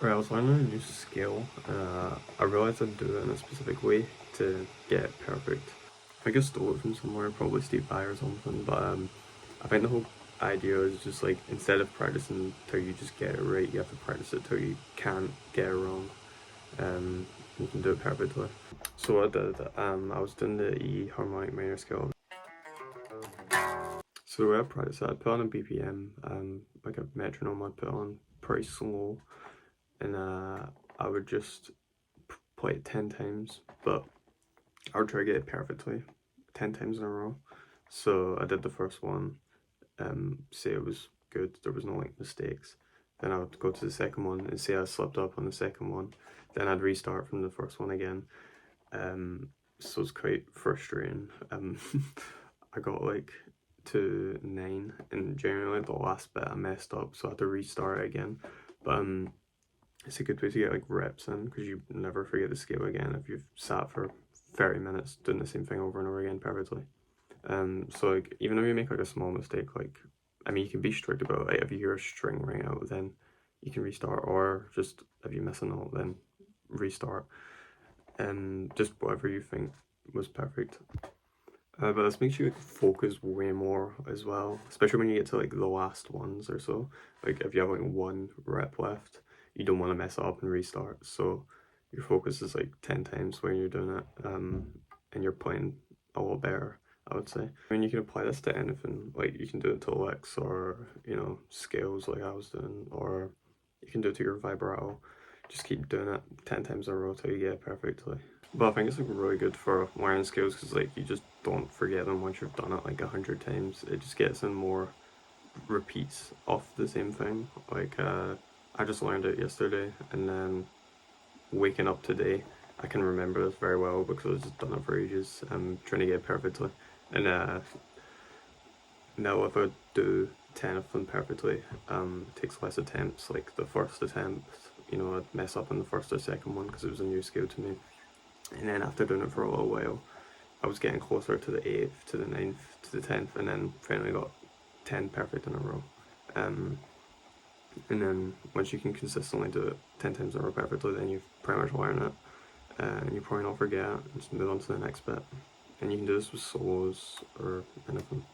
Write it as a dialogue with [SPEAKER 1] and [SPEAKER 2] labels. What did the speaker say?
[SPEAKER 1] Right, I was learning a new skill. I realized I'd do it in a specific way to get it perfect. I think I stole it from somewhere, probably Steve Vai or something, but I think the whole idea is just like instead of practicing till you just get it right, you have to practice it till you can't get it wrong. You can do it perfectly. So what I did, I was doing the E harmonic minor scale. So the way I practice it, I put on a BPM, like a metronome I put on pretty slow, and I would just play it 10 times, but I would try to get it perfectly 10 times in a row. So I did the first one, say it was good, there was no like mistakes. Then I would go to the second one and say I slipped up on the second one. Then I'd restart from the first one again. Um, so it's quite frustrating. I got like to 9, and generally the last bit I messed up, so I had to restart it again. But it's a good way to get like reps in because you never forget the scale again if you've sat for 30 minutes doing the same thing over and over again perfectly. So like even if you make like a small mistake, like I mean you can be strict about it. Like, if you hear a string ring out, then you can restart, or just if you miss a note, then restart. And just whatever you think was perfect. But this makes you like, focus way more as well, especially when you get to like the last ones or so. Like if you have like one rep left, you don't want to mess up and restart. So your focus is like 10 times when you're doing it, and you're playing a lot better, I would say. I mean, you can apply this to anything. Like you can do it to licks or scales like I was doing, or you can do it to your vibrato. Just keep doing it 10 times in a row till you get it perfectly. But I think it's like really good for learning skills because like you just don't forget them once you've done it like 100 times. It just gets in more repeats of the same thing. Like I just learned it yesterday, and then waking up today, I can remember this very well because I've just done it for ages. I'm trying to get it perfectly, and now if I do 10 of them perfectly, it takes less attempts. Like the first attempt, I'd mess up on the first or second one because it was a new skill to me. And then after doing it for a little while, I was getting closer to the 8th, to the 9th, to the 10th, and then finally got 10 perfect in a row. Um, and then once you can consistently do it 10 times in a row perfectly, then you've pretty much learned it. And you probably not forget it, and just move on to the next bit. And you can do this with solos or anything.